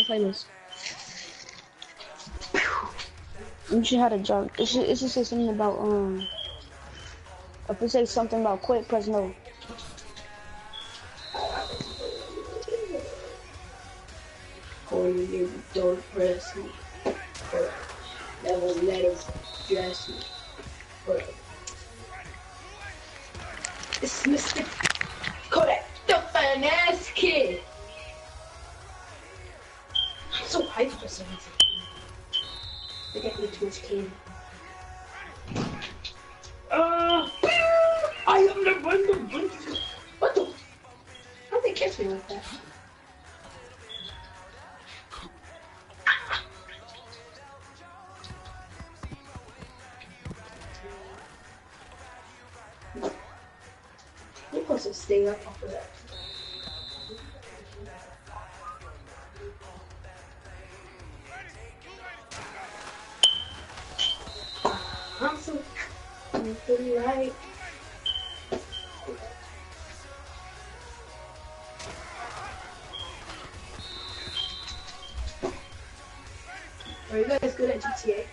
playlist. You should have a jump. It should say something about if it says something about quit, press no. Corner you don't press me. Never let us dress me. It's Mr. Kodak, the finesse kid. I'm so hyped for some reason. I got way too much candy. I am the one. What the? How'd they catch me like that? You're supposed to stay up off of that. I'm so like. Are you guys good at GTA?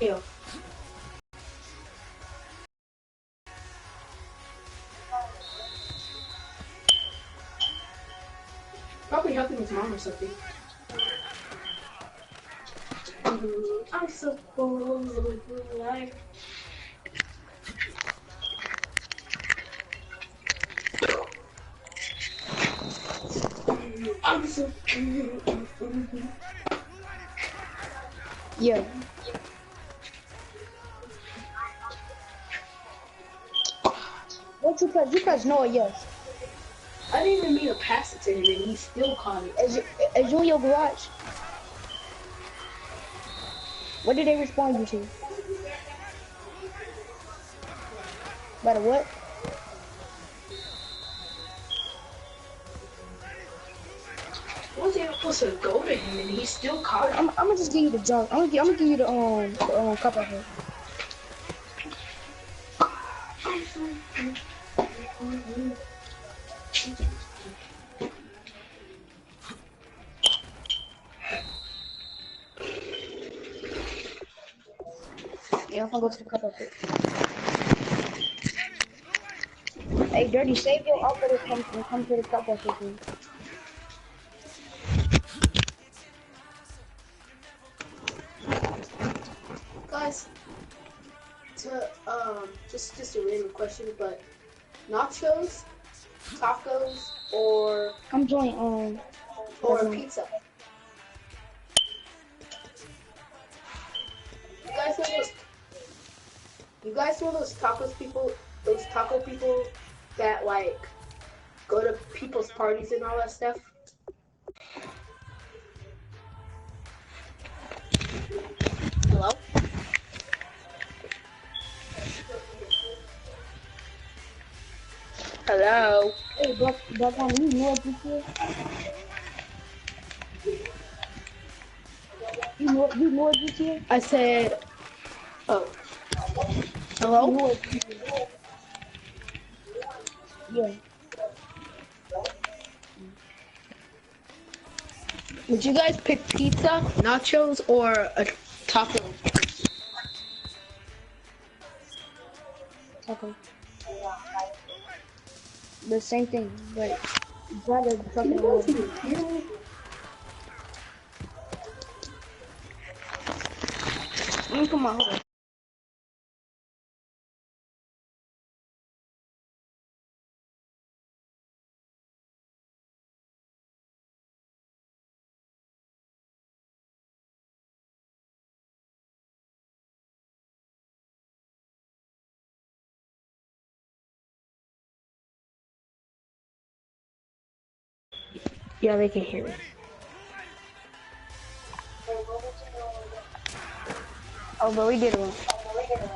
Yeah. Probably helping his mom or something. I'm so full of life. I'm so Yeah. What you press? You press no or yes? I didn't even mean to pass it to him and he still caught it. As you in your garage? What did they respond you to? By the what? I wasn't even supposed to go to him and he still caught it. I'm gonna just give you the jump. I'm gonna give you the cup of it. Yeah, I'm gonna go to the cup of it. Hey, Dirty, save your outfit and come to the cup of it, please. Guys, to just a random question, but nachos, tacos, or I'm joining or pizza. You guys know those tacos people, those taco people that like go to people's parties and all that stuff? Hello? Hello? Hey, Black One, you know what this is? You know what this is? I said, oh. Hello? You know what this is? Yeah. Would you guys pick pizza, nachos, or a taco? Okay. The same thing, but rather fucking away. Let me put my hold on. Yeah, they can hear me. Oh, but we did it wrong.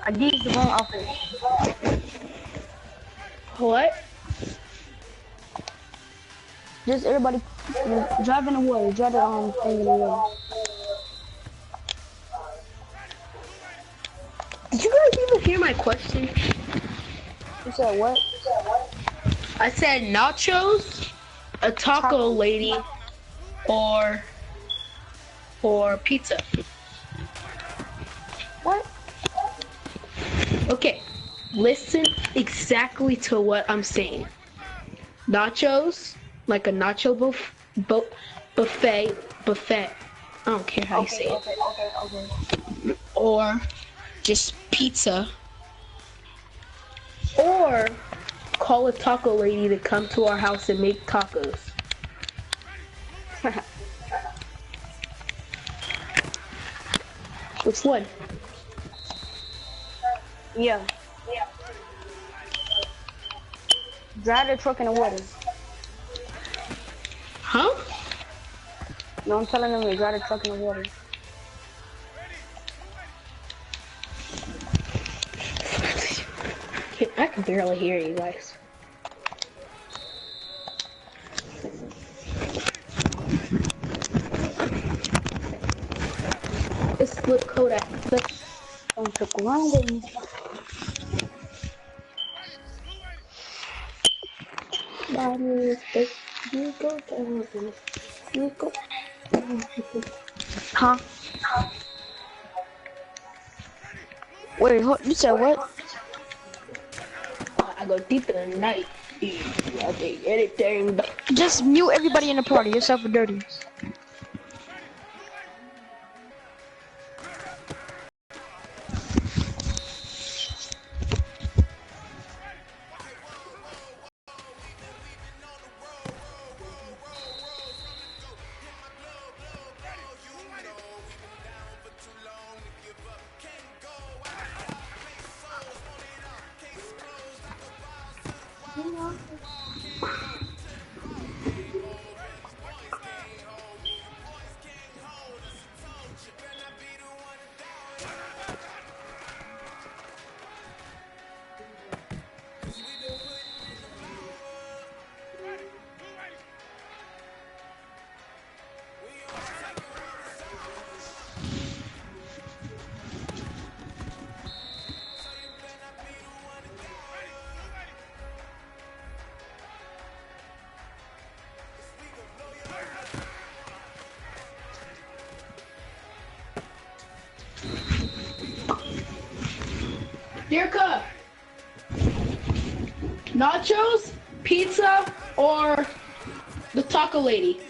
I did the wrong outfit. What? Just everybody driving away. Drive the thing in the way. Did you guys even hear my question? You said what? I said nachos, a taco lady, or pizza. What? Okay, listen exactly to what I'm saying. Nachos, like a nacho buffet. I don't care how you say it. Okay. Or just pizza. Or call a taco lady to come to our house and make tacos. Which one? Yeah. Drive the truck in the water. Huh? No, I'm telling them to drive the truck in the water. I can barely hear you guys. Let's flip Kodak. Don't took around with me. You go down. You go. Huh? Wait, you said what? I go deep in the night. I think anything. Just mute everybody in the party. Yourself a dirty. Dirka, nachos, pizza, or the taco lady?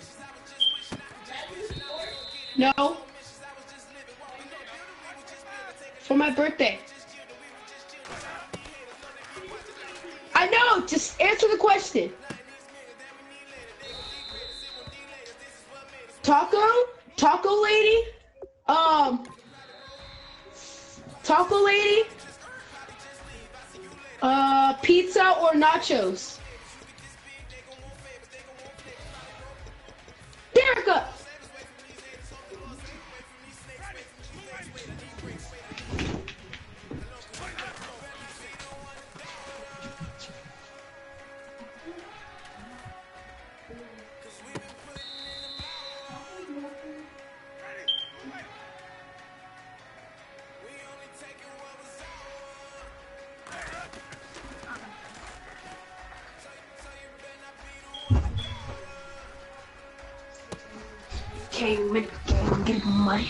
No. For my birthday. I know, just answer the question. Taco lady, taco lady, pizza or nachos? Derica! Came with get money.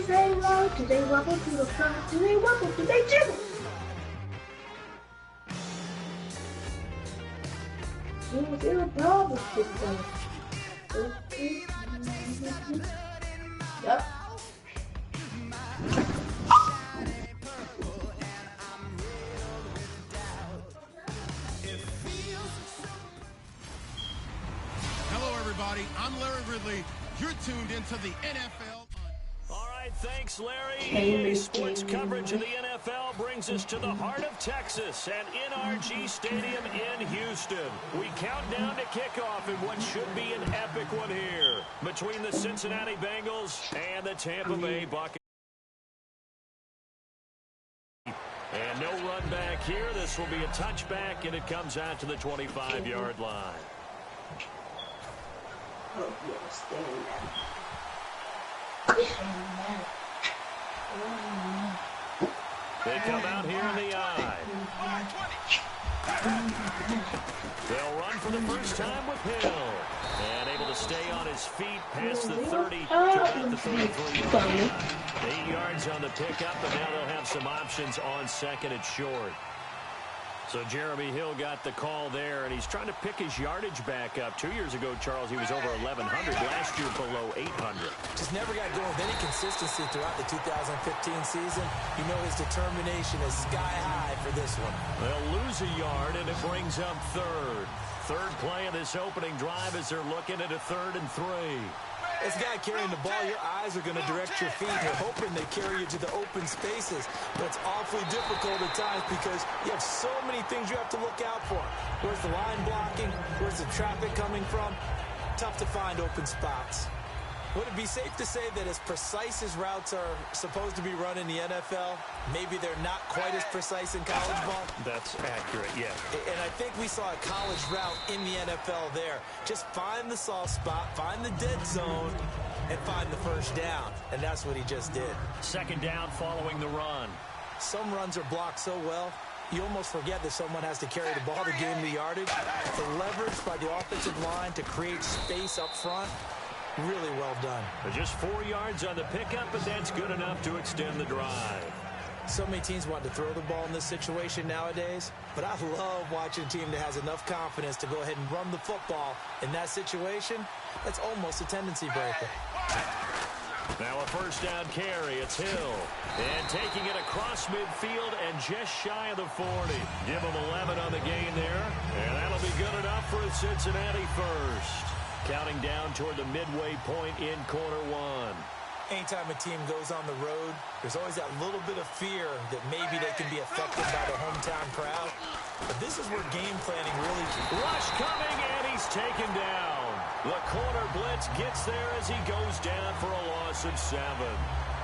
They roll, do they wobble to the front? Do they wobble? Do they jiggle? Is there a problem with them? Yep. Hello, everybody. I'm Larry Ridley. You're tuned into the NFL. All right, thanks, Larry. EA Sports coverage of the NFL brings us to the heart of Texas at NRG Stadium in Houston. We count down to kickoff in what should be an epic one here between the Cincinnati Bengals and the Tampa Bay Buccaneers. And no run back here. This will be a touchback, and it comes out to the 25-yard line. Oh, yes, there we go. They come out here in the eye. They'll run for the first time with Hill. And able to stay on his feet past the 30 to about the 33-yard line. 8 yards on the pickup, and now they'll have some options on second and short. So Jeremy Hill got the call there, and he's trying to pick his yardage back up. 2 years ago, Charles, he was over 1,100. Last year, below 800. Just never got going with any consistency throughout the 2015 season. You know his determination is sky high for this one. They'll lose a yard, and it brings up third. Third play of this opening drive as they're looking at a 3rd and 3. This guy carrying the ball, your eyes are going to direct your feet. You're hoping they carry you to the open spaces. But it's awfully difficult at times because you have so many things you have to look out for. Where's the line blocking? Where's the traffic coming from? Tough to find open spots. Would it be safe to say that as precise as routes are supposed to be run in the NFL, maybe they're not quite as precise in college ball? That's accurate, yeah. And I think we saw a college route in the NFL there. Just find the soft spot, find the dead zone, and find the first down. And that's what he just did. Second down following the run. Some runs are blocked so well, you almost forget that someone has to carry the ball to gain the yardage. The leverage by the offensive line to create space up front, Really well done. But just 4 yards on the pickup, but that's good enough to extend the drive. So many teams want to throw the ball in this situation nowadays, but I love watching a team that has enough confidence to go ahead and run the football in that situation. That's almost a tendency breaker. Now a first down carry. It's Hill. And taking it across midfield and just shy of the 40. Give him 11 on the gain there. And that'll be good enough for a Cincinnati first. Counting down toward the midway point in quarter one. Anytime a team goes on the road, there's always that little bit of fear that maybe they can be affected by the hometown crowd. But this is where game planning really... Rush coming, and he's taken down. The corner blitz gets there as he goes down for a loss of 7.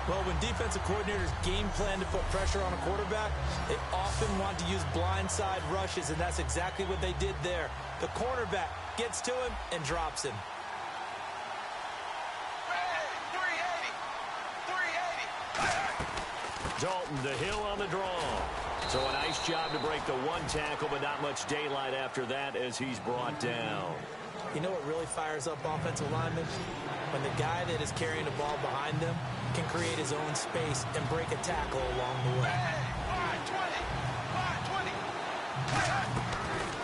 Well, when defensive coordinators game plan to put pressure on a quarterback, they often want to use blindside rushes, and that's exactly what they did there. The cornerback gets to him and drops him. Dalton to Hill on the draw. So a nice job to break the 1 tackle, but not much daylight after that as he's brought down. You know what really fires up offensive linemen? When the guy that is carrying the ball behind them can create his own space and break a tackle along the way.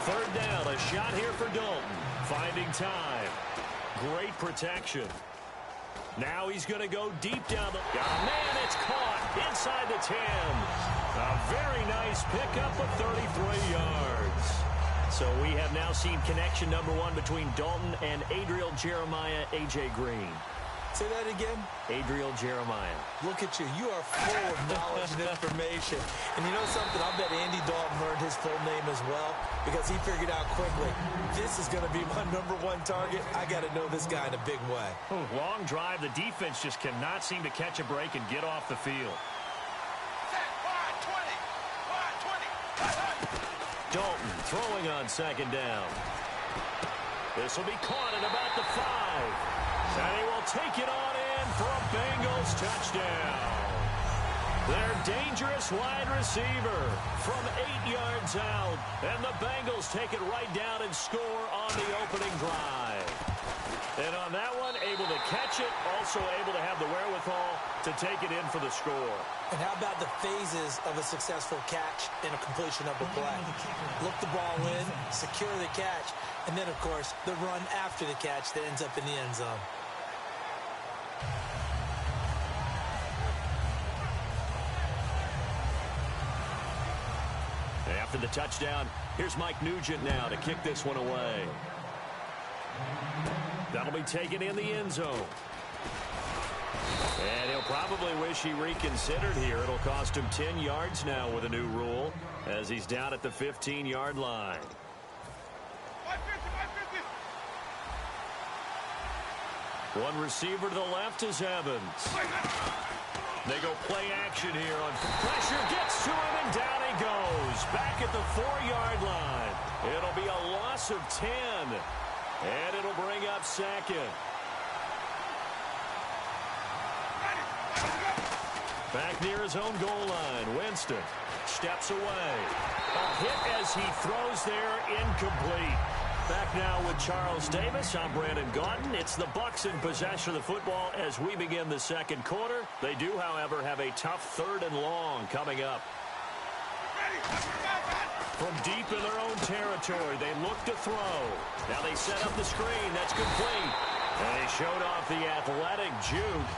3rd down, a shot here for Dalton. Finding time. Great protection. Now he's going to go deep down the... Oh, man, it's caught inside the 10. A very nice pickup of 33 yards. So we have now seen connection number 1 between Dalton and Adriel Jeremiah, A.J. Green. Say that again. Adriel Jeremiah. Look at you. You are full of knowledge and information. And you know something? I'll bet Andy Dalton learned his full name as well because he figured out quickly, this is going to be my number 1 target. I got to know this guy in a big way. Long drive. The defense just cannot seem to catch a break and get off the field. Dalton throwing on 2nd down. This will be caught at about the 5. And he will take it on in for a Bengals touchdown. Their dangerous wide receiver from 8 yards out. And the Bengals take it right down and score on the opening drive. And on that one, able to catch it, also able to have the wherewithal to take it in for the score. And how about the phases of a successful catch and a completion of a play? Look the ball in, secure the catch, and then, of course, the run after the catch that ends up in the end zone. After the touchdown, here's Mike Nugent now to kick this one away. That'll be taken in the end zone. And he'll probably wish he reconsidered here. It'll cost him 10 yards now with a new rule as he's down at the 15-yard line. One receiver to the left is Evans. They go play action here on pressure, gets to him, and down he goes. Back at the 4-yard line. It'll be a loss of 10, and it'll bring up 2nd. Back near his own goal line, Winston steps away. A hit as he throws there, incomplete. Back now with Charles Davis. I'm Brandon Gaudin. It's the Bucs in possession of the football as we begin the 2nd quarter. They do, however, have a tough 3rd and long coming up. From deep in their own territory, they look to throw. Now they set up the screen. That's complete. And they showed off the athletic juke.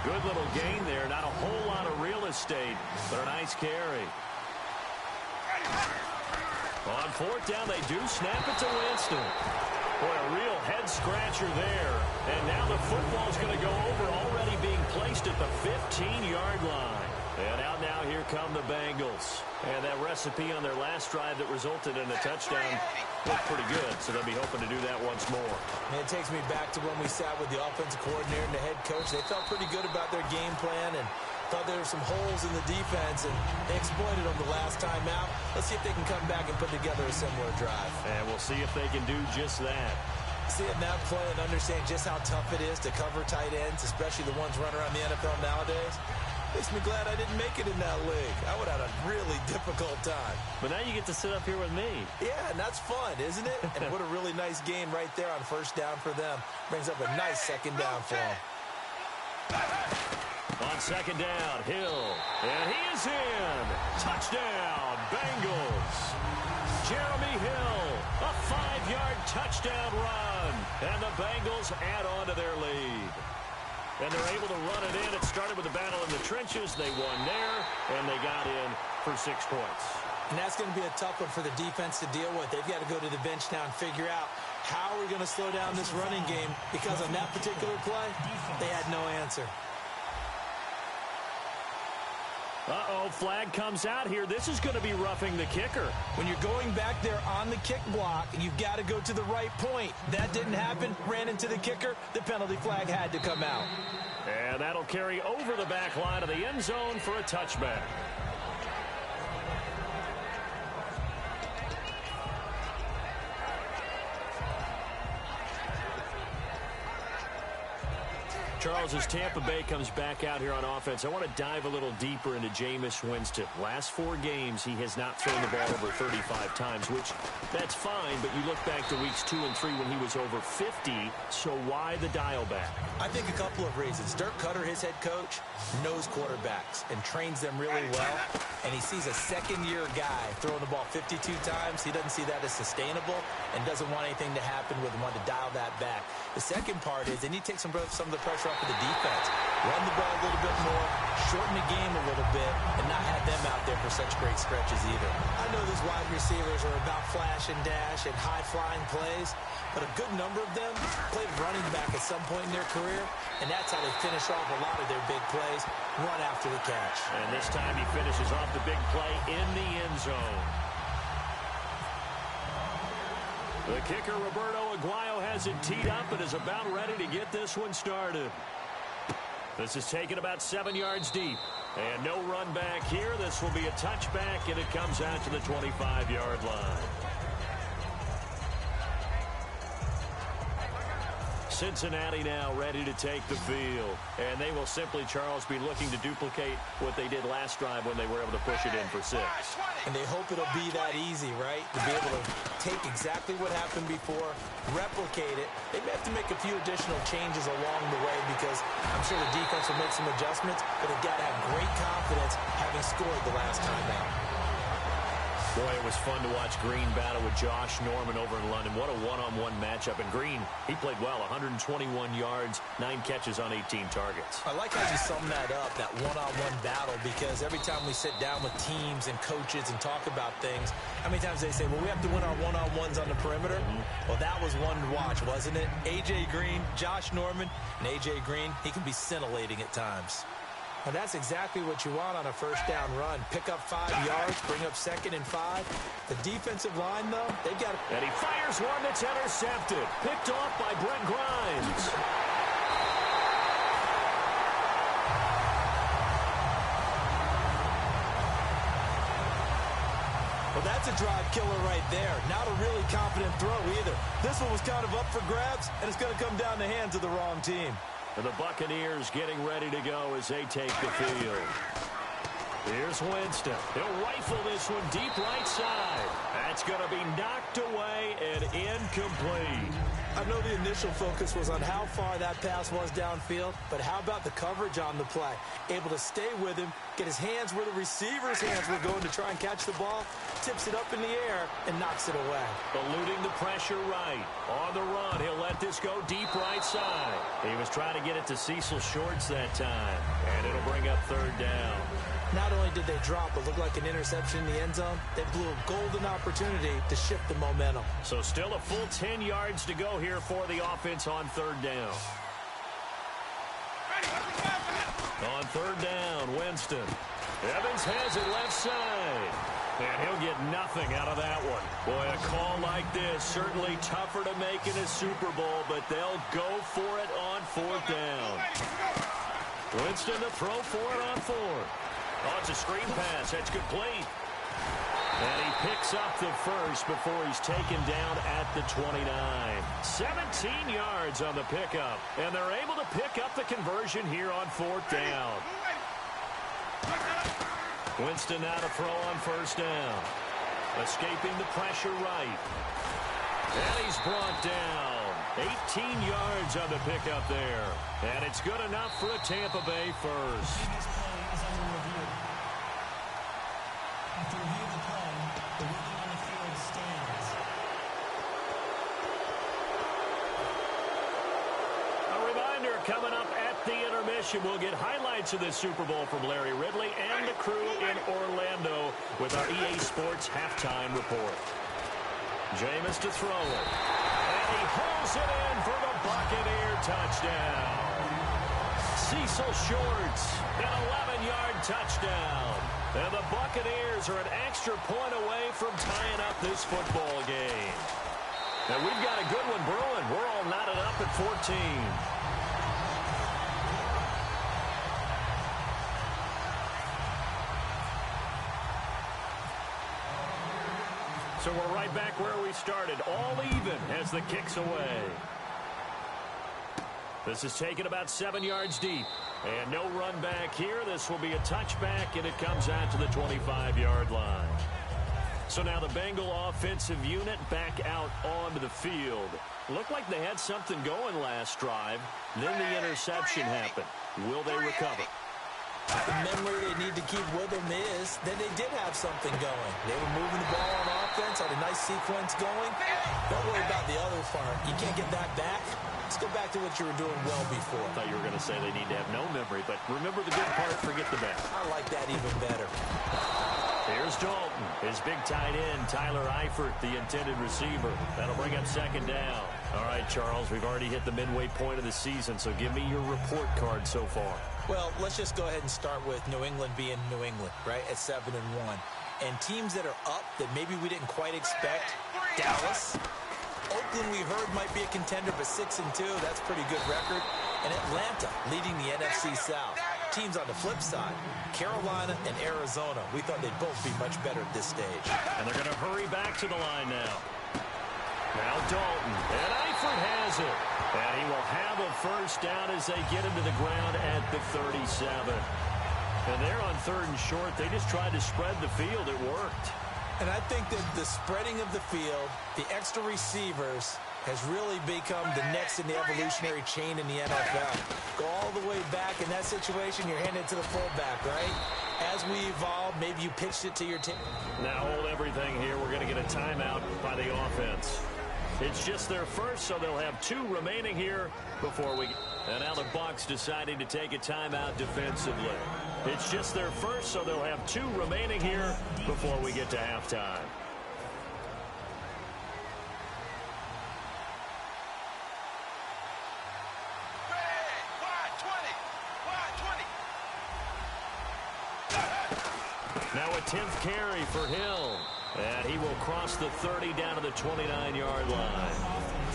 Good little gain there. Not a whole lot of real estate, but a nice carry. On 4th down, they do snap it to Winston. Boy, a real head-scratcher there. And now the football's going to go over, already being placed at the 15-yard line. And out now, here come the Bengals. And that recipe on their last drive that resulted in a touchdown looked pretty good, so they'll be hoping to do that once more. And it takes me back to when we sat with the offensive coordinator and the head coach. They felt pretty good about their game plan and thought there were some holes in the defense, and they exploited them the last time out. Let's see if they can come back and put together a similar drive. And we'll see if they can do just that. Seeing that play and understand just how tough it is to cover tight ends, especially the ones running around the NFL nowadays, Makes me glad I didn't make it in that league. I would have had a really difficult time. But now you get to sit up here with me. Yeah, and that's fun, isn't it? And what a really nice game right there on first down for them. Brings up a nice second down for them. On second down, Hill. And he is in. Touchdown, Bengals. Jeremy Hill, a 5-yard touchdown run. And the Bengals add on to their lead. And they're able to run it in. It started with a battle in the trenches. They won there, and they got in for 6 points. And that's going to be a tough one for the defense to deal with. They've got to go to the bench now and figure out how we're going to slow down this running game, because on that particular play, they had no answer. Uh-oh, flag comes out here. This is going to be roughing the kicker. When you're going back there on the kick block, you've got to go to the right point. That didn't happen. Ran into the kicker. The penalty flag had to come out. And that'll carry over the back line of the end zone for a touchback. Charles, as Tampa Bay comes back out here on offense, I want to dive a little deeper into Jameis Winston. Last 4 games, he has not thrown the ball over 35 times, which that's fine, but you look back to weeks 2 and 3 when he was over 50, so why the dial back? I think a couple of reasons. Dirk Cutter, his head coach, knows quarterbacks and trains them really well, and he sees a second-year guy throwing the ball 52 times. He doesn't see that as sustainable and doesn't want anything to happen with him, want to dial that back. The second part is they need to take some of the pressure off of the defense. Run the ball a little bit more, shorten the game a little bit, and not have them out there for such great stretches either. I know these wide receivers are about flash and dash and high-flying plays, but a good number of them played running back at some point in their career, and that's how they finish off a lot of their big plays, run after the catch. And this time he finishes off the big play in the end zone. The kicker, Roberto Aguayo, has it teed up and is about ready to get this one started. This is taken about 7 yards deep. And no run back here. This will be a touchback, and it comes out to the 25-yard line. Cincinnati now ready to take the field. And they will simply, Charles, be looking to duplicate what they did last drive when they were able to push it in for 6. And they hope it'll be that easy, right? To be able to take exactly what happened before, replicate it. They may have to make a few additional changes along the way, because I'm sure the defense will make some adjustments, but they've got to have great confidence having scored the last time out. Boy, it was fun to watch Green battle with Josh Norman over in London. What a one-on-one matchup. And Green, he played well, 121 yards, 9 catches on 18 targets. I like how you sum that up, that one-on-one battle, because every time we sit down with teams and coaches and talk about things, how many times they say, well, we have to win our one-on-ones on the perimeter? Well, that was one to watch, wasn't it? A.J. Green, Josh Norman, and A.J. Green, he can be scintillating at times. And that's exactly what you want on a first down run. Pick up 5 yards, bring up 2nd and 5. The defensive line, though, they've got to... And he fires one that's intercepted. Picked off by Brent Grimes. Well, that's a drive killer right there. Not a really confident throw either. This one was kind of up for grabs, and it's going to come down the hands of the wrong team. And the Buccaneers getting ready to go as they take the field. Here's Winston. He'll rifle this one deep right side. That's going to be knocked away and incomplete. I know the initial focus was on how far that pass was downfield, but how about the coverage on the play? Able to stay with him, get his hands where the receiver's hands were going to try and catch the ball, tips it up in the air, and knocks it away. Eluding the pressure right. On the run, he'll let this go deep right side. He was trying to get it to Cecil Shorts that time, and it'll bring up 3rd down. Not only did they drop what looked like an interception in the end zone, they blew a golden opportunity to shift the momentum. So still a full 10 yards to go here for the offense on 3rd down. On 3rd down, Winston. Evans has it left side. And he'll get nothing out of that one. Boy, a call like this, certainly tougher to make in a Super Bowl, but they'll go for it on 4th down. Winston to throw for it on 4th. Oh, it's a screen pass. That's complete. And he picks up the first before he's taken down at the 29. 17 yards on the pickup. And they're able to pick up the conversion here on 4th down. Winston now to throw on first down. Escaping the pressure right. And he's brought down. 18 yards on the pickup there. And it's good enough for a Tampa Bay first. This play is under review. After review of the play, the ruling on the field stands. A reminder coming up at the intermission. We'll get highlights of this Super Bowl from Larry Ridley and the crew in Orlando with our EA Sports halftime report. Jameis to throw it. And he hauls it in for the Buccaneer touchdown. Cecil Shorts, an 11-yard touchdown. And the Buccaneers are an extra point away from tying up this football game. Now we've got a good one brewing. We're all knotted up at 14. So we're right back where we started, all even as the kick's away. This is taken about 7 yards deep. And no run back here. This will be a touchback, and it comes out to the 25-yard line. So now the Bengal offensive unit back out onto the field. Looked like they had something going last drive. Then the interception happened. Will they recover? The memory they need to keep with them is that they did have something going. They were moving the ball on offense, had a nice sequence going. Don't worry about the other part. You can't get that back. Let's go back to what you were doing well before. I thought you were going to say they need to have no memory, but remember the good part, forget the bad. I like that even better. Here's Dalton, his big tight end, Tyler Eifert, the intended receiver. That'll bring up second down. All right, Charles, we've already hit the midway point of the season, so give me your report card so far. Well, let's just go ahead and start with New England being New England, right, at 7-1. And teams that are up that maybe we didn't quite expect, Dallas. Oakland, we heard, might be a contender, but 6-2, that's a pretty good record. And Atlanta leading the NFC South. Teams on the flip side, Carolina and Arizona, we thought they'd both be much better at this stage. And they're going to hurry back to the line now. Now Dalton, and Eifert has it. And he will have a first down as they get him to the ground at the 37. And they're on 3rd and short. They just tried to spread the field. It worked. And I think that the spreading of the field, the extra receivers, has really become the next in the evolutionary chain in the NFL. Go all the way back in that situation, you're handed to the fullback, right? As we evolve, maybe you pitched it to your team. Now hold everything here. We're going to get a timeout by the offense. It's just their first, so they'll have 2 remaining here before we... And now the Bucs deciding to take a timeout defensively. It's just their first, so they'll have 2 remaining here before we get to halftime. Now a 10th carry for Hill. And he will cross the 30 down to the 29-yard line.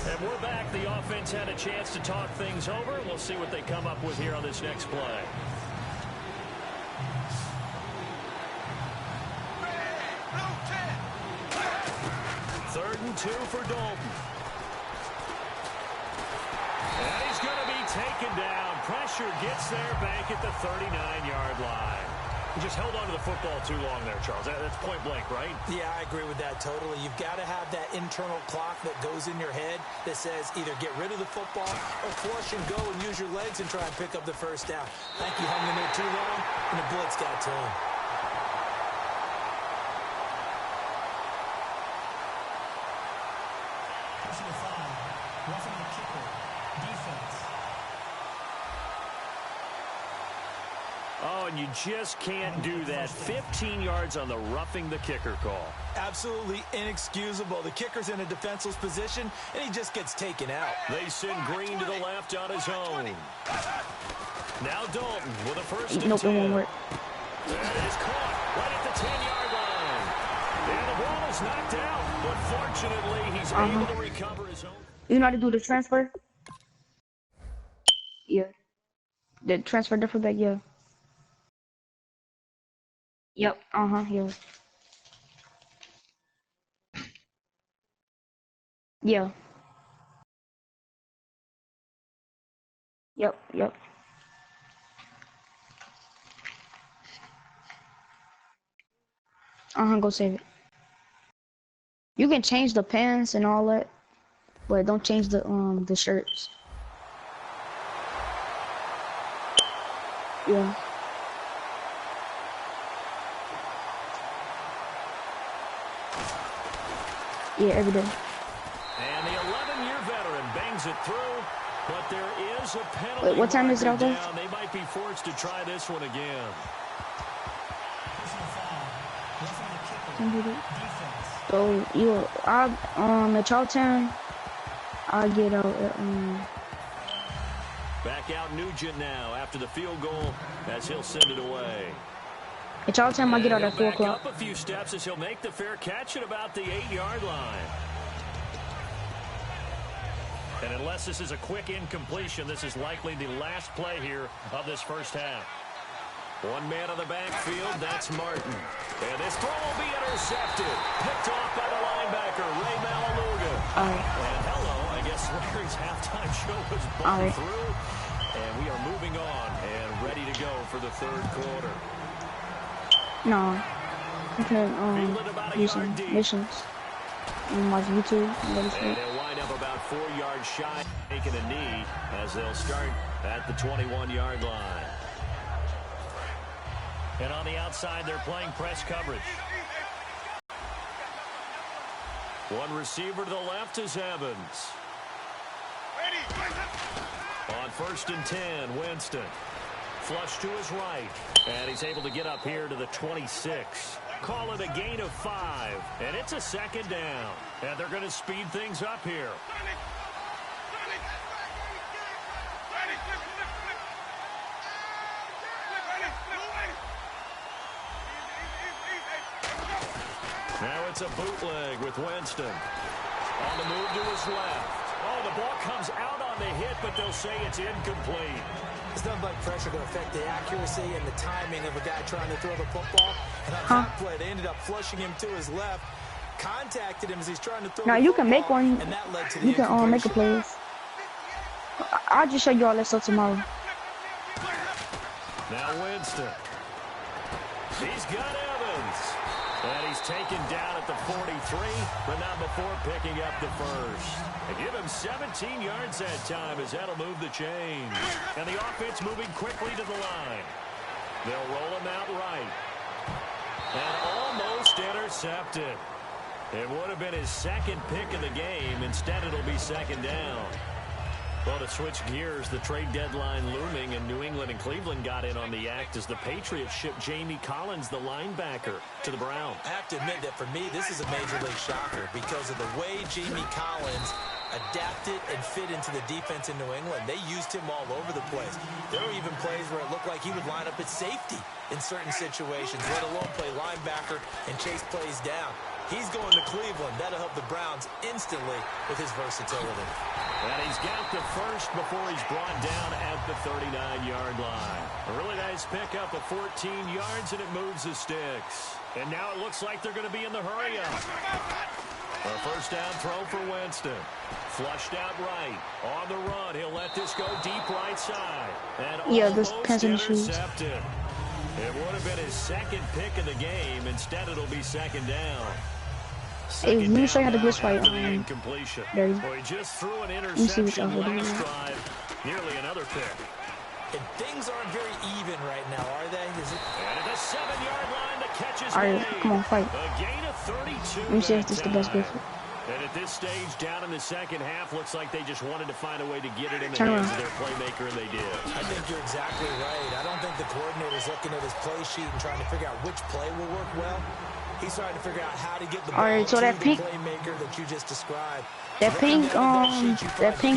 And we're back. The offense had a chance to talk things over. We'll see what they come up with here on this next play. Third and 2 for Dalton. And he's going to be taken down. Pressure gets there back at the 39-yard line. He just held on to the football too long there, Charles. That's point blank, right? Yeah, I agree with that totally. You've got to have that internal clock that goes in your head that says either get rid of the football or flush and go and use your legs and try and pick up the first down. I think he hung in there too long, and the blitz got to him. Personal foul, roughing the kicker, defense. Oh, and you just can't do that. 15 yards on the roughing the kicker call. Absolutely inexcusable. The kicker's in a defenseless position, and he just gets taken out. They send Green to the left on his own. Now Dalton with a first and Nope, it 10. won't work. That is caught right at the 10-yard line. And the ball is knocked out, but fortunately he's able to recover his own. You know how to do the transfer? Yeah. The transfer different back, yeah. Yep, yeah. Yeah. Yep. Go save it. You can change the pants and all that, but don't change the shirts. Yeah. Yeah, every day. And the 11-year veteran bangs it through, but there is a penalty. Wait, what time is it out there? They might be forced to try this one again. Personal foul. Roughing the kicker. Can do that. Defense. So at Charlton, I'll get out at Back out Nugent now after the field goal as he'll send it away. At Charlton, I'll get out at 4 Back o'clock. up a few steps as he'll make the fair catch at about the 8-yard line. And unless this is a quick incompletion, this is likely the last play here of this first half. One man on the backfield, that's Martin. And this throw will be intercepted. Picked off by the linebacker, Ray Malaluga. And hello, I guess Larry's halftime show was blown through. And we are moving on and ready to go for the third quarter. No. I can use some missions on my YouTube. And they'll wind up about 4 yards shy, taking a knee as they'll start at the 21-yard line. And on the outside, they're playing press coverage. One receiver to the left is Evans. On 1st and 10, Winston. Flush to his right. And he's able to get up here to the 26. Call it a gain of 5. And it's a second down. And they're going to speed things up here. Now it's a bootleg with Winston. On the move to his left. Oh, the ball comes out on the hit, but they'll say it's incomplete. It's nothing but pressure going to affect the accuracy and the timing of a guy trying to throw the football. And on that play, they ended up flushing him to his left. Contacted him as he's trying to throw now the you football, can make one. and that led to the You can make a play. I'll just show you all that stuff tomorrow. Now Winston. He's got Evans. And he's taken down at the 43, but not before picking up the first. And give him 17 yards that time as that'll move the chains. And the offense moving quickly to the line. They'll roll him out right. And almost intercepted. It would have been his second pick of the game. Instead, it'll be second down. Well, to switch gears, the trade deadline looming, and New England and Cleveland got in on the act as the Patriots shipped Jamie Collins, the linebacker, to the Browns. I have to admit that for me, this is a major league shocker because of the way Jamie Collins adapted and fit into the defense in New England. They used him all over the place. There were even plays where it looked like he would line up at safety in certain situations, let alone play linebacker and chase plays down. He's going to Cleveland. That'll help the Browns instantly with his versatility. And he's got the first before he's brought down at the 39-yard line. A really nice pickup of 14 yards, and it moves the sticks. And now it looks like they're going to be in the hurry-up. A first down throw for Winston. Flushed out right. On the run, he'll let this go deep right side. And this depends on the shoes. Intercepted. It would have been his second pick of the game. Instead, it'll be second down. Hey, let me show you how to glitch fight. Incompletion. There you go. Well, he just threw an Let me see interception what last drive. Nearly another pick. And things aren't very even right now, are they? Is it? And at the 7-yard line, the catch is Alright, made. come on, fight. A gain of 32. Let me see if this is the best glitch. And at this stage, down in the second half, looks like they just wanted to find a way to get it in the Turn hands around. of their playmaker, and they did. I think you're exactly right. I don't think the coordinator's looking at his play sheet and trying to figure out which play will work well. He's trying to figure out how to get the ball Alright, so to that the pink- playmaker that you just described. That pink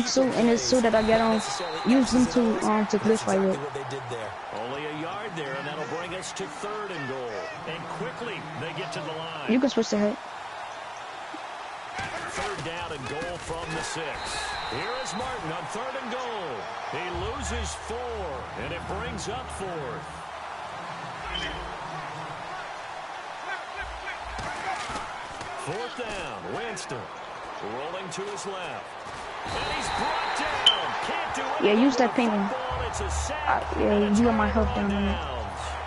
suit and this suit that I got on, use them to glitch fight with. What they did there. Only a yard there, and that'll bring us to 3rd and goal. And quickly, they get to the line. You can switch the head. 3rd down and goal from the 6. Here is Martin on 3rd and goal. He loses 4, and it brings up 4th. Fourth down, Winston rolling to his left. And he's brought down. Can't do it. Yeah, use that pink one. It's a sack. Yeah, you got my help down on it.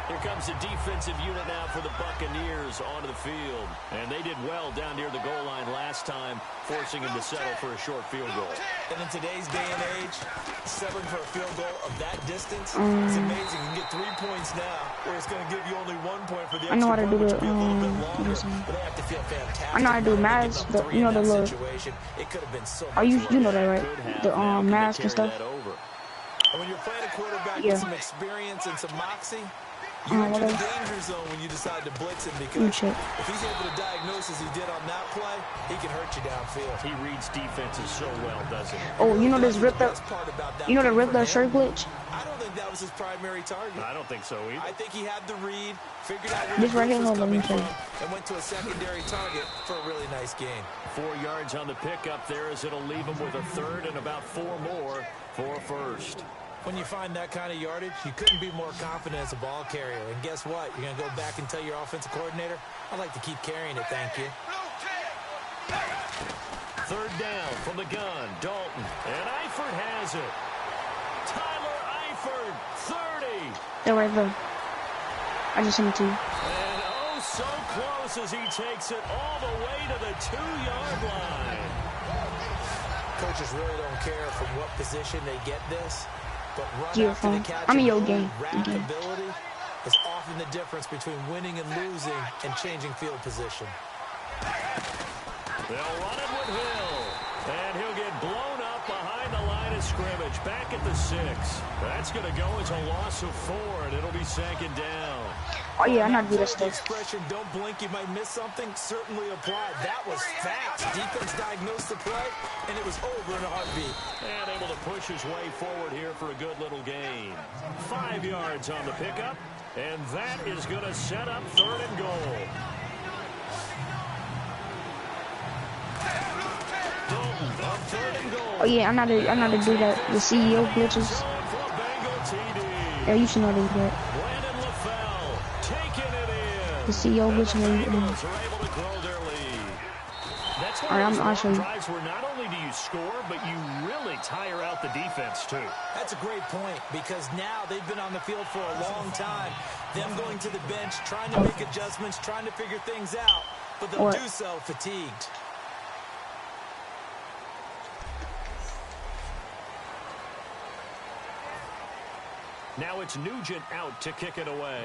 Here comes the defensive unit now for the Buccaneers onto the field. And they did well down near the goal line last time, forcing him to settle for a short field goal. And in today's day and age, settling for a field goal of that distance is amazing. You can get 3 points now, where it's going to give you only 1 point for the extra point, which will be a little bit longer. But they have to feel fantastic. I know how to do math, but you know the little. It could have been so Are you know that, right? The mask and stuff. And when you're playing a quarterback with some experience and some moxie, you're in the danger zone when you decide to blitz him, because if he's able to diagnose as he did on that play, he can hurt you downfield. He reads defenses so well, doesn't he? Oh, you know this Rippler? You know the Rippler shirt glitch? I don't think that was his primary target. I don't think so either. I think he had the read, figured out where this right here, was coming from, and went to a secondary target for a really nice gain. 4 yards on the pickup there, as it'll leave him with a third and about 4 more for a first. When you find that kind of yardage, you couldn't be more confident as a ball carrier. And guess what? You're going to go back and tell your offensive coordinator, I'd like to keep carrying it, thank you. Third down from the gun. Dalton. And Eifert has it. Tyler Eifert, 30. They're right there. I just sent it to you. And oh, so close as he takes it all the way to the 2-yard line. Coaches really don't care from what position they get this. But run after the catch, I'm in your game. Ability is often the difference between winning and losing and changing field position. They'll run it with Hill. And he'll get blown up behind the line of scrimmage. Back at the 6. That's going to go as a loss of 4, and it'll be second down. Oh, yeah, I'm not good at stuff. The expression, don't blink, you might miss something, certainly applied. That was fast. Defense diagnosed the play, and it was over in a heartbeat. And able to push his way forward here for a good little gain. 5 yards on the pickup, and that is going to set up 3rd and goal. Oh yeah, I'm not to do that. The CEO glitches. Yeah, you should know this, but the CEO glitches. Alright, I'll show you. Where not only do you score, but you really tire out the defense too. That's a great point, because now they've been on the field for a long time. Them going to the bench, trying to make adjustments, trying to figure things out, but they'll do so fatigued. Now it's Nugent out to kick it away.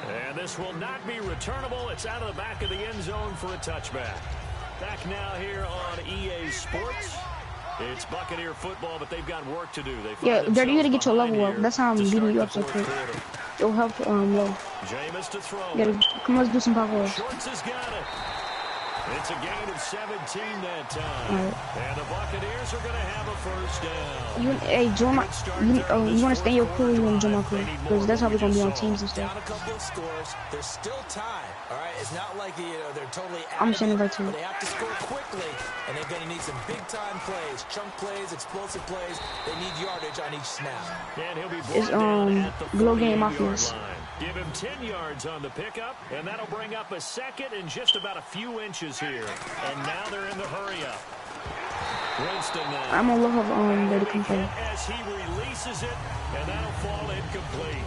And this will not be returnable. It's out of the back of the end zone for a touchback. Back now here on EA Sports. It's Buccaneer football, but they've got work to do. Yeah, they're going to get your level up. That's how I'm beating you up so quick. It'll help low. Jameis to throw. Come on, let's do some power. Schwartz has got it. It's a gain of 17 that time. And the Buccaneers are going to have a first down. Hey, join my, you want to stay in your crew, you want to join my crew. Because that's how we're going to be on teams and stuff. Down a couple of scores. There's still time. All right, it's not like they're totally out. I'm sending right to you. They have to score quickly, and they're going to need some big-time plays, chunk plays, explosive plays. They need yardage on each snap. And he'll be it's Glow Game Mafias. Give him 10 yards on the pickup, and that'll bring up a second and just about a few inches here. And now they're in the hurry-up. Winston now. I'm going to look up where to come from. As he releases it, and that'll fall incomplete.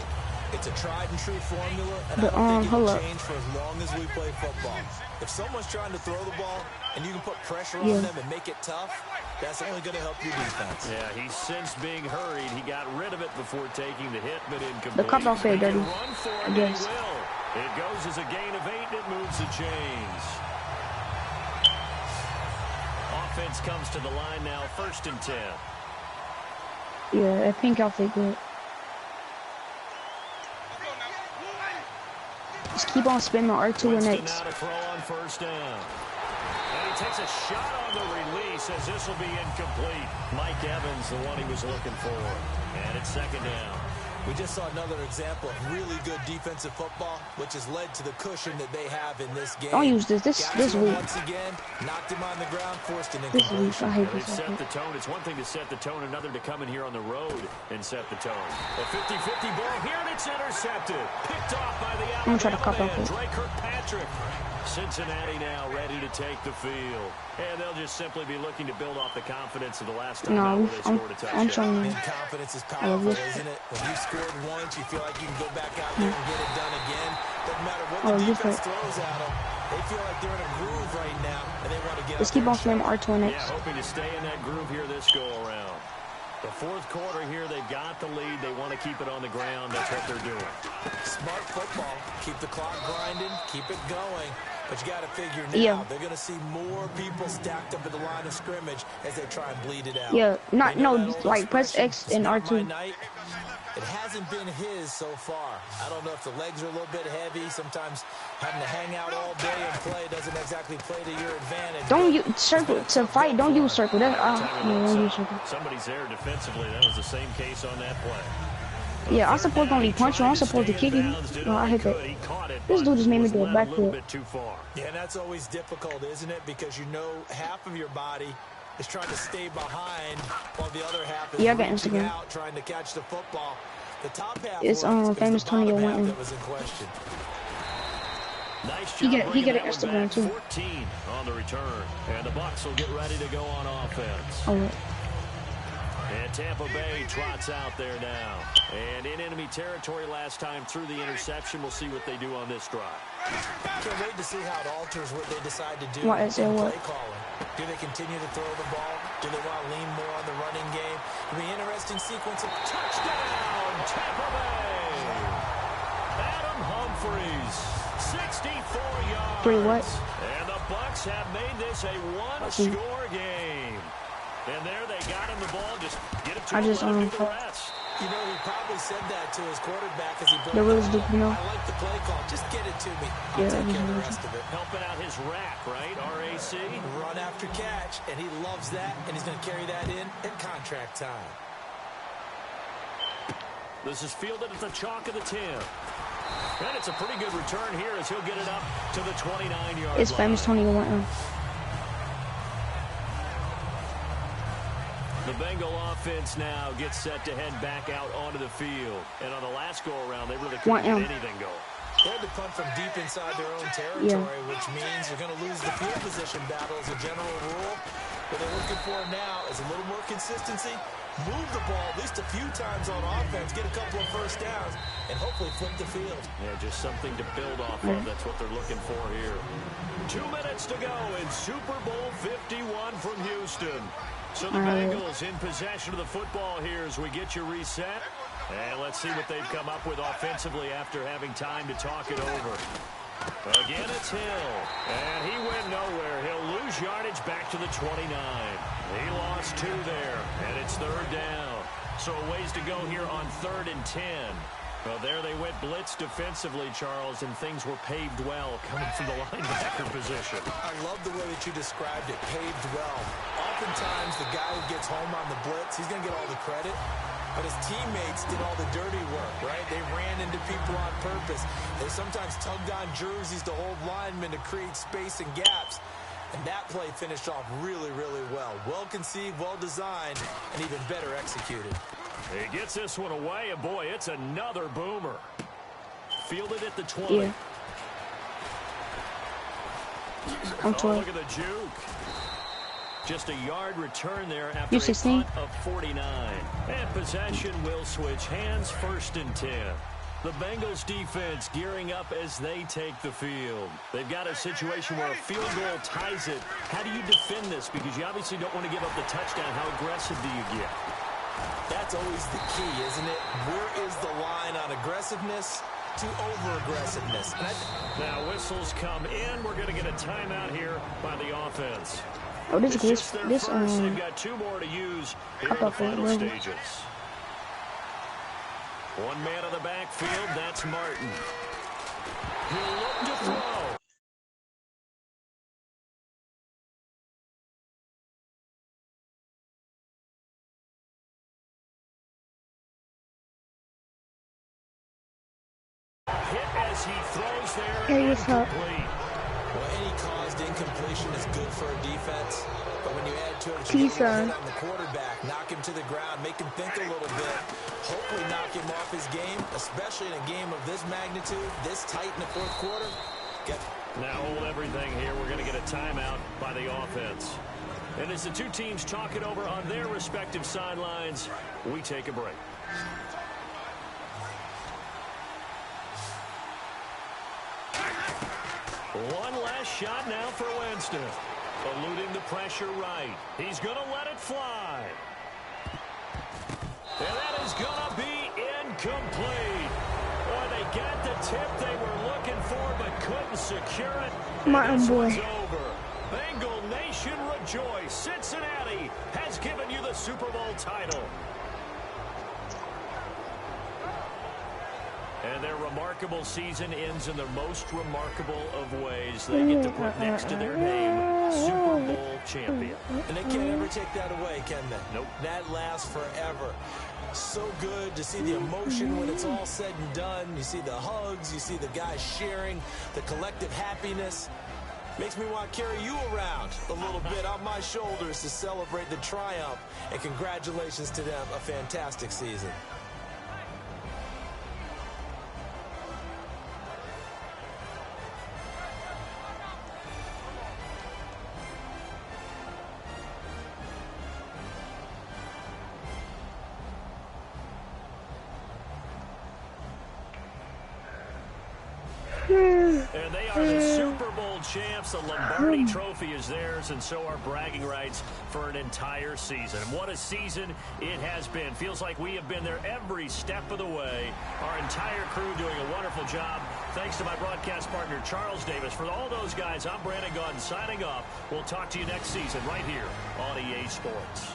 It's a tried-and-true formula, and I don't think it will change for as long as we play football. If someone's trying to throw the ball, and you can put pressure on them and make it tough, that's only going to help your defense. Yeah, he's since being hurried. He got rid of it before taking the hit, but incomplete. The cutoff fair dirty. Run for it, I guess. It goes as a gain of 8, and it moves the chains. Offense comes to the line now, 1st and 10. Yeah, that pink outfit good. Just keep on spinning on R2 and X. Now to throw on 1st down. And he takes a shot on the release as this will be incomplete. Mike Evans, the one he was looking for. And it's 2nd down. We just saw another example of really good defensive football, which has led to the cushion that they have in this game. Don't use this week. Once again, knocked him on the ground, forced an incompletion. This week, I hate this. They've set the tone. It's one thing to set the tone, another to come in here on the road and set the tone. A 50-50 ball here, and it's intercepted. Picked off by the I'm trying to cut off Drake Kirkpatrick electric. Cincinnati now ready to take the field. And they'll just simply be looking to build off the confidence of the last time out where they scored a touchdown. I'm showing you. And confidence is powerful, isn't it? When you scored once, you feel like you can go back out there and get it done again. Doesn't matter what the defense throws at them. They feel like they're in a groove right now, and they want to get. Let's keep on playing R2 Yeah, hoping to stay in that groove here this go around. The fourth quarter here, they've got the lead. They want to keep it on the ground. That's what they're doing. Smart football. Keep the clock grinding. Keep it going. But you got to figure now, they're going to see more people stacked up at the line of scrimmage as they try and bleed it out. Yeah, like press X and R2. It hasn't been his so far. I don't know if the legs are a little bit heavy. Sometimes having to hang out all day and play doesn't exactly play to your advantage. Don't use circle to fight. Don't use circle. That's don't use circle. Somebody's there defensively. That was the same case on that play. Yeah, I'm supposed to only punch you. I'm supposed to kick you. No, I hit that. This dude just made me do a backflip. Yeah, and that's always difficult, isn't it? Because you know half of your body is trying to stay behind while the other half is reaching out, trying to catch the football. The top half is famous Tony Owen. That was in question. Nice he get an Instagram too. 14 on the return, and the Bucs will get ready to go on offense. Oh. And Tampa Bay trots out there now. And in enemy territory last time through the interception. We'll see what they do on this drive. Can't wait to see how it alters what they decide to do in play calling. Do they continue to throw the ball? Do they want to lean more on the running game? It'll be an interesting sequence of touchdown, Tampa Bay. Adam Humphries, 64 yards. And the Bucs have made this a one-score game. And there they got him the ball. Just get it to him and do the rest. You know, he probably said that to his quarterback as he broke it. I like the play call. Just get it to me. I'll take care of the rest of it. Helping out his rack, right? RAC. Run after catch, and he loves that, and he's going to carry that in at contract time. This is fielded at the chalk of the 10. And it's a pretty good return here as he'll get it up to the 29-yard line. It's famous Tony Owen. The Bengal offense now gets set to head back out onto the field. And on the last go-around, they really couldn't get anything going. They had to punt from deep inside their own territory, which means you're going to lose the field position battle as a general rule. What they're looking for now is a little more consistency, move the ball at least a few times on offense, get a couple of first downs, and hopefully flip the field. Yeah, just something to build off of. That's what they're looking for here. 2 minutes to go in Super Bowl 51 from Houston. So the Bengals in possession of the football here as we get you reset. And let's see what they've come up with offensively after having time to talk it over. Again, it's Hill. And he went nowhere. He'll lose yardage back to the 29. He lost 2 there. And it's third down. So a ways to go here on 3rd and 10. Well, there they went blitz defensively, Charles, and things were paved well coming from the linebacker position. I love the way that you described it, paved well. Oftentimes, the guy who gets home on the blitz, he's going to get all the credit. But his teammates did all the dirty work, right? They ran into people on purpose. They sometimes tugged on jerseys to hold linemen to create space and gaps. And that play finished off really, really well. Well conceived, well designed, and even better executed. He gets this one away, and boy, it's another boomer. Fielded at the 20. Yeah. I'm 12. Look at the juke. Just a yard return there after a punt of 49. And possession will switch hands, 1st and 10. The Bengals defense gearing up as they take the field. They've got a situation where a field goal ties it. How do you defend this? Because you obviously don't want to give up the touchdown. How aggressive do you get? That's always the key, isn't it? Where is the line on aggressiveness to over-aggressiveness? Now whistles come in. We're going to get a timeout here by the offense. Oh, this is this they've got 2 more to use here in the final stages. One man on the backfield, that's Martin. He'll look to throw. Hit as he throws there. Incomplete. Well, any caused incompletion is good for a defense. But when you add to it, you get on the quarterback, knock him to the ground, make him think a little bit, hopefully knock him off his game, especially in a game of this magnitude, this tight in the 4th quarter. Now hold everything here. We're going to get a timeout by the offense. And as the two teams talk it over on their respective sidelines, we take a break. One last shot now for Winston. Eluding the pressure right. He's going to let it fly. And that is going to be incomplete. Boy, they got the tip they were looking for but couldn't secure it. Martin boy. Over. Bengal Nation rejoice. Cincinnati has given you the Super Bowl title. And their remarkable season ends in the most remarkable of ways. They get to put next to their name, Super Bowl champion. And they can't ever take that away, can they? Nope. That lasts forever. So good to see the emotion when it's all said and done. You see the hugs, you see the guys sharing, the collective happiness. Makes me want to carry you around a little bit on my shoulders to celebrate the triumph. And congratulations to them, a fantastic season. And they are the Super Bowl champs. The Lombardi Trophy is theirs, and so are bragging rights for an entire season. And what a season it has been. Feels like we have been there every step of the way. Our entire crew doing a wonderful job. Thanks to my broadcast partner, Charles Davis. For all those guys, I'm Brandon Gaudin signing off. We'll talk to you next season right here on EA Sports.